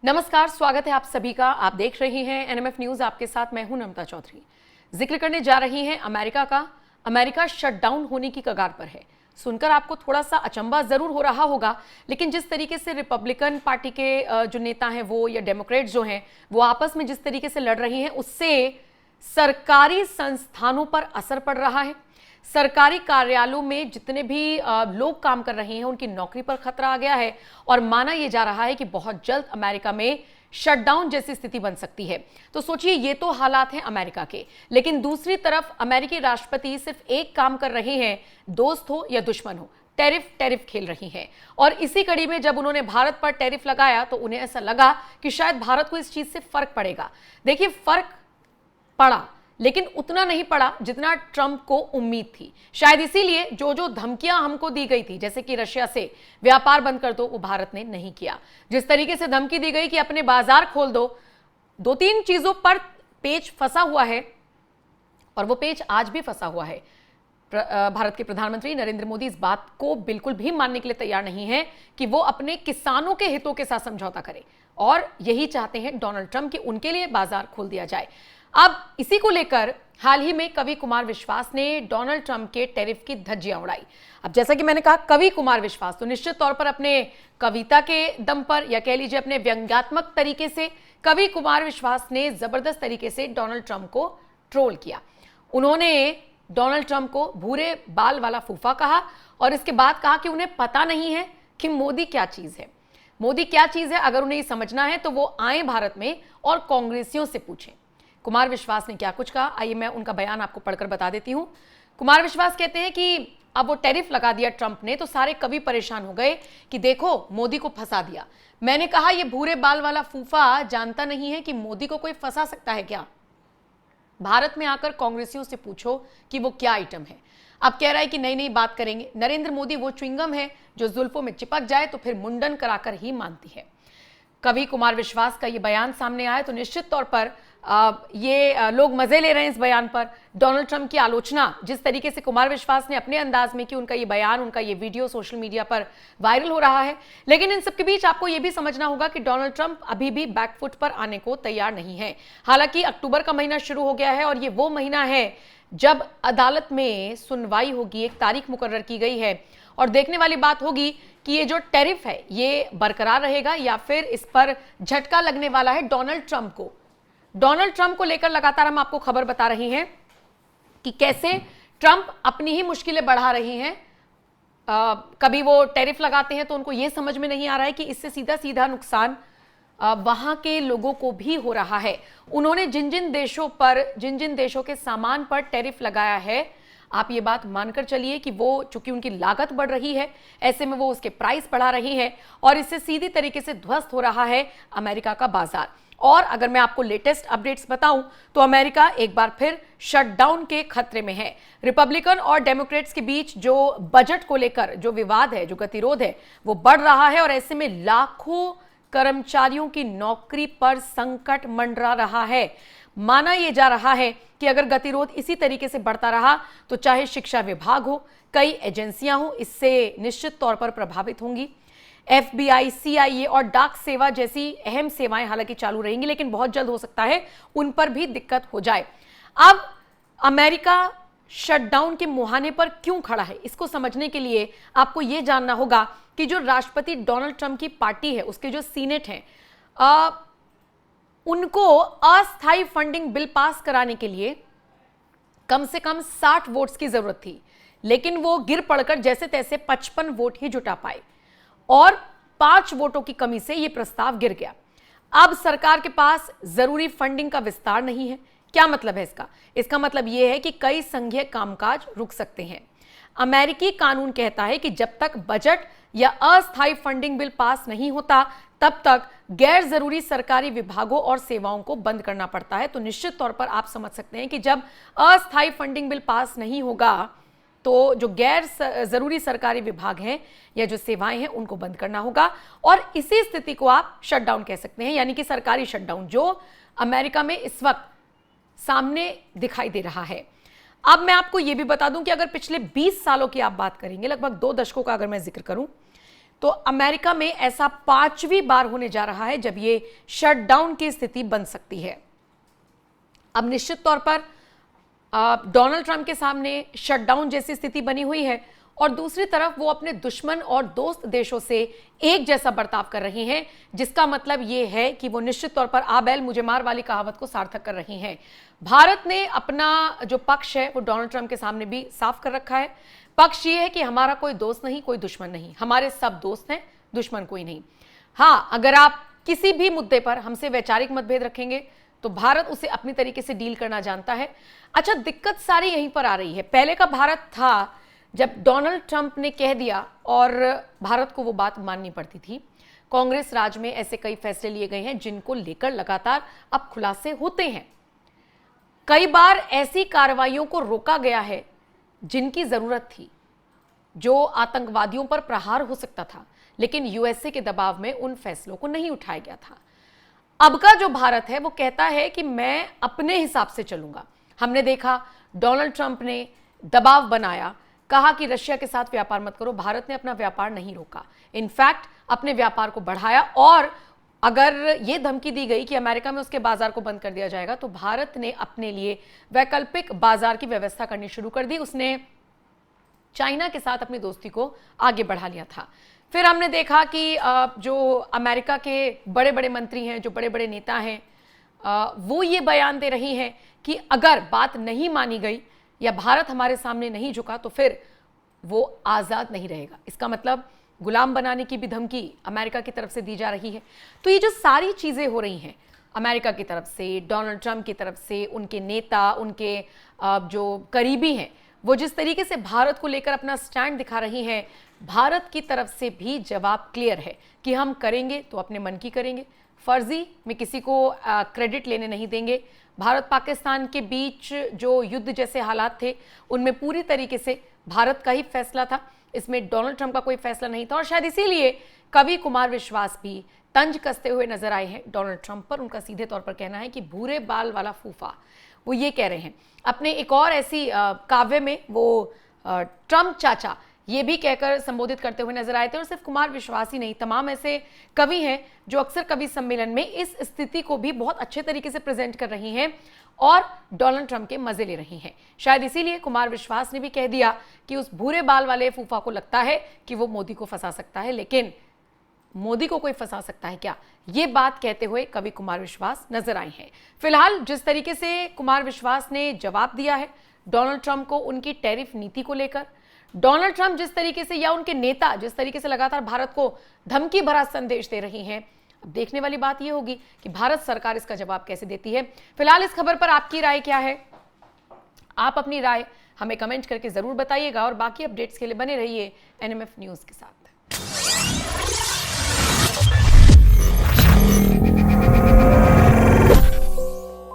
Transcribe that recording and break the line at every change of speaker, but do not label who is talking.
नमस्कार, स्वागत है आप सभी का। आप देख रहे हैं एनएमएफ न्यूज। आपके साथ मैं हूं नम्रता चौधरी। जिक्र करने जा रही हैं अमेरिका का। अमेरिका शटडाउन होने की कगार पर है। सुनकर आपको थोड़ा सा अचंभा जरूर हो रहा होगा, लेकिन जिस तरीके से रिपब्लिकन पार्टी के जो नेता हैं वो या डेमोक्रेट्स जो हैं वो आपस में जिस तरीके से लड़ रही हैं, उससे सरकारी संस्थानों पर असर पड़ रहा है। सरकारी कार्यालयों में जितने भी लोग काम कर रहे हैं उनकी नौकरी पर खतरा आ गया है और माना यह जा रहा है कि बहुत जल्द अमेरिका में शटडाउन जैसी स्थिति बन सकती है। तो सोचिए, ये तो हालात हैं अमेरिका के, लेकिन दूसरी तरफ अमेरिकी राष्ट्रपति सिर्फ एक काम कर रहे हैं, दोस्त हो या दुश्मन हो, टैरिफ खेल रही हैं। और इसी कड़ी में जब उन्होंने भारत पर टैरिफ लगाया तो उन्हें ऐसा लगा कि शायद भारत को इस चीज से फर्क पड़ेगा। देखिए, फर्क पड़ा, लेकिन उतना नहीं पड़ा जितना ट्रंप को उम्मीद थी। शायद इसीलिए जो जो धमकियां हमको दी गई थी, जैसे कि रशिया से व्यापार बंद कर दो, वो भारत ने नहीं किया। जिस तरीके से धमकी दी गई कि अपने बाजार खोल दो, दो तीन चीजों पर पेच फंसा हुआ है और वो पेच आज भी फंसा हुआ है। भारत के प्रधानमंत्री नरेंद्र मोदी इस बात को बिल्कुल भी मानने के लिए तैयार नहीं है कि वो अपने किसानों के हितों के साथ समझौता करे, और यही चाहते हैं डोनाल्ड ट्रंप कि उनके लिए बाजार खोल दिया जाए। अब इसी को लेकर हाल ही में कवि कुमार विश्वास ने डोनाल्ड ट्रंप के टैरिफ की धज्जियां उड़ाई। अब जैसा कि मैंने कहा, कवि कुमार विश्वास तो निश्चित तौर पर अपने कविता के दम पर या कह लीजिए अपने व्यंग्यात्मक तरीके से कवि कुमार विश्वास ने जबरदस्त तरीके से डोनाल्ड ट्रंप को ट्रोल किया। उन्होंने डोनाल्ड ट्रंप को भूरे बाल वाला फूफा कहा और इसके बाद कहा कि उन्हें पता नहीं है कि मोदी क्या चीज है। मोदी क्या चीज है, अगर उन्हें ये समझना है तो वो आए भारत में और कांग्रेसियों से पूछें। कुमार विश्वास ने क्या कुछ कहा, आइए मैं उनका बयान आपको पढ़कर बता देती हूं। कुमार विश्वास कहते हैं कि अब वो टैरिफ लगा दिया ट्रंप ने तो सारे कवि परेशान हो गए कि देखो मोदी को फंसा दिया। मैंने कहा ये भूरे बाल वाला फूफा जानता नहीं है कि मोदी को कोई फंसा सकता है क्या? भारत में आकर कांग्रेसियों से पूछो कि वो क्या आइटम है। अब कह रहा है कि नई नई बात करेंगे। नरेंद्र मोदी वो च्युइंगम है जो जुल्फों में चिपक जाए तो फिर मुंडन कराकर ही मानती है। कवि कुमार विश्वास का ये बयान सामने आया तो निश्चित तौर पर ये लोग मजे ले रहे हैं इस बयान पर। डोनाल्ड ट्रंप की आलोचना जिस तरीके से कुमार विश्वास ने अपने अंदाज में की, उनका ये बयान, उनका ये वीडियो सोशल मीडिया पर वायरल हो रहा है। लेकिन इन सबके बीच आपको ये भी समझना होगा कि डोनाल्ड ट्रंप अभी भी बैकफुट पर आने को तैयार नहीं है। हालांकि अक्टूबर का महीना शुरू हो गया है और ये वो महीना है जब अदालत में सुनवाई होगी, एक तारीख मुकर्रर की गई है और देखने वाली बात होगी कि ये जो टैरिफ है ये बरकरार रहेगा या फिर इस पर झटका लगने वाला है डोनाल्ड ट्रंप को। डोनाल्ड ट्रंप को लेकर लगातार हम आपको खबर बता रही हैं कि कैसे ट्रंप अपनी ही मुश्किलें बढ़ा रही हैं। कभी वो टैरिफ लगाते हैं तो उनको ये समझ में नहीं आ रहा है कि इससे सीधा सीधा नुकसान वहां के लोगों को भी हो रहा है। उन्होंने जिन जिन देशों के सामान पर टैरिफ लगाया है, आप ये बात मानकर चलिए कि वो चूंकि उनकी लागत बढ़ रही है, ऐसे में वो उसके प्राइस बढ़ा रही है और इससे सीधी तरीके से ध्वस्त हो रहा है अमेरिका का बाजार। और अगर मैं आपको लेटेस्ट अपडेट्स बताऊं तो अमेरिका एक बार फिर शटडाउन के खतरे में है। रिपब्लिकन और डेमोक्रेट्स के बीच जो बजट को लेकर जो विवाद है, जो गतिरोध है, वो बढ़ रहा है और ऐसे में लाखों कर्मचारियों की नौकरी पर संकट मंडरा रहा है। माना यह जा रहा है कि अगर गतिरोध इसी तरीके से बढ़ता रहा तो चाहे शिक्षा विभाग हो, कई एजेंसियां हो, इससे निश्चित तौर पर प्रभावित होंगी। FBI, CIA और डाक सेवा जैसी अहम सेवाएं हालांकि चालू रहेंगी, लेकिन बहुत जल्द हो सकता है उन पर भी दिक्कत हो जाए। अब अमेरिका शटडाउन के मुहाने पर क्यों खड़ा है, इसको समझने के लिए आपको यह जानना होगा कि जो राष्ट्रपति डोनाल्ड ट्रंप की पार्टी है, उसके जो सीनेट है, उनको अस्थायी फंडिंग बिल पास कराने के लिए कम से कम 60 वोट्स की जरूरत थी, लेकिन वो गिर पड़कर जैसे तैसे 55 वोट ही जुटा पाए और 5 वोटों की कमी से यह प्रस्ताव गिर गया। अब सरकार के पास जरूरी फंडिंग का विस्तार नहीं है। क्या मतलब है इसका? इसका मतलब यह है कि कई संघीय कामकाज रुक सकते हैं। अमेरिकी कानून कहता है कि जब तक बजट या अस्थायी फंडिंग बिल पास नहीं होता तब तक गैर जरूरी सरकारी विभागों और सेवाओं को बंद करना पड़ता है। तो निश्चित तौर पर आप समझ सकते हैं कि जब अस्थायी फंडिंग बिल पास नहीं होगा तो जो गैर जरूरी सरकारी विभाग हैं या जो सेवाएं हैं उनको बंद करना होगा और इसी स्थिति को आप शटडाउन कह सकते हैं, यानी कि सरकारी शटडाउन जो अमेरिका में इस वक्त सामने दिखाई दे रहा है। अब मैं आपको यह भी बता दूं कि अगर पिछले 20 सालों की आप बात करेंगे, लगभग 2 दशकों का अगर मैं जिक्र करूं, तो अमेरिका में ऐसा 5वीं बार होने जा रहा है जब ये शटडाउन की स्थिति बन सकती है। अब निश्चित तौर पर डोनाल्ड ट्रंप के सामने शटडाउन जैसी स्थिति बनी हुई है और दूसरी तरफ वो अपने दुश्मन और दोस्त देशों से एक जैसा बर्ताव कर रही हैं, जिसका मतलब ये है कि वो निश्चित तौर पर आ बैल मुझे मार वाली कहावत को सार्थक कर रही हैं। भारत ने अपना जो पक्ष है वो डोनाल्ड ट्रंप के सामने भी साफ कर रखा है। पक्ष ये है कि हमारा कोई दोस्त नहीं, कोई दुश्मन नहीं, हमारे सब दोस्त हैं, दुश्मन कोई नहीं। हाँ, अगर आप किसी भी मुद्दे पर हमसे वैचारिक मतभेद रखेंगे तो भारत उसे अपनी तरीके से डील करना जानता है। अच्छा, दिक्कत सारी यहीं पर आ रही है। पहले का भारत था जब डोनाल्ड ट्रंप ने कह दिया और भारत को वो बात माननी पड़ती थी। कांग्रेस राज में ऐसे कई फैसले लिए गए हैं जिनको लेकर लगातार अब खुलासे होते हैं। कई बार ऐसी कार्रवाइयों को रोका गया है जिनकी जरूरत थी, जो आतंकवादियों पर प्रहार हो सकता था, लेकिन यूएसए के दबाव में उन फैसलों को नहीं उठाया गया था। अब का जो भारत है वो कहता है कि मैं अपने हिसाब से चलूंगा। हमने देखा डोनाल्ड ट्रंप ने दबाव बनाया, कहा कि रशिया के साथ व्यापार मत करो। भारत ने अपना व्यापार नहीं रोका, इनफैक्ट अपने व्यापार को बढ़ाया। और अगर ये धमकी दी गई कि अमेरिका में उसके बाजार को बंद कर दिया जाएगा तो भारत ने अपने लिए वैकल्पिक बाजार की व्यवस्था करनी शुरू कर दी। उसने चाइना के साथ अपनी दोस्ती को आगे बढ़ा लिया था। फिर हमने देखा कि जो अमेरिका के बड़े बड़े मंत्री हैं, जो बड़े बड़े नेता हैं, वो ये बयान दे रही हैं कि अगर बात नहीं मानी गई या भारत हमारे सामने नहीं झुका तो फिर वो आज़ाद नहीं रहेगा। इसका मतलब गुलाम बनाने की भी धमकी अमेरिका की तरफ से दी जा रही है। तो ये जो सारी चीज़ें हो रही हैं अमेरिका की तरफ से, डोनाल्ड ट्रंप की तरफ से, उनके नेता, उनके जो करीबी हैं, वो जिस तरीके से भारत को लेकर अपना स्टैंड दिखा रही हैं, भारत की तरफ से भी जवाब क्लियर है कि हम करेंगे तो अपने मन की करेंगे, फर्जी में किसी को क्रेडिट लेने नहीं देंगे। भारत पाकिस्तान के बीच जो युद्ध जैसे हालात थे उनमें पूरी तरीके से भारत का ही फैसला था, इसमें डोनाल्ड ट्रंप का कोई फैसला नहीं था। और शायद इसीलिए कवि कुमार विश्वास भी तंज कसते हुए नजर आए हैं डोनाल्ड ट्रंप पर। उनका सीधे तौर पर कहना है कि भूरे बाल वाला फूफा, वो ये कह रहे हैं। अपने एक और ऐसी काव्य में वो ट्रंप चाचा ये भी कहकर संबोधित करते हुए नजर आए थे। और सिर्फ कुमार विश्वास ही नहीं, तमाम ऐसे कवि हैं जो अक्सर कवि सम्मेलन में इस स्थिति को भी बहुत अच्छे तरीके से प्रेजेंट कर रही हैं और डोनाल्ड ट्रंप के मजे ले रही हैं। शायद इसीलिए कुमार विश्वास ने भी कह दिया कि उस भूरे बाल वाले फूफा को लगता है कि वो मोदी को फंसा सकता है, लेकिन मोदी को कोई फंसा सकता है क्या? ये बात कहते हुए कवि कुमार विश्वास नजर आए हैं। फिलहाल जिस तरीके से कुमार विश्वास ने जवाब दिया है डोनाल्ड ट्रंप को उनकी टैरिफ नीति को लेकर, डोनाल्ड ट्रंप जिस तरीके से या उनके नेता जिस तरीके से लगातार भारत को धमकी भरा संदेश दे रही हैं, अब देखने वाली बात यह होगी कि भारत सरकार इसका जवाब कैसे देती है। फिलहाल इस खबर पर आपकी राय क्या है? आप अपनी राय हमें कमेंट करके जरूर बताइएगा और बाकी अपडेट्स के लिए बने रहिए एनएमएफ न्यूज के साथ।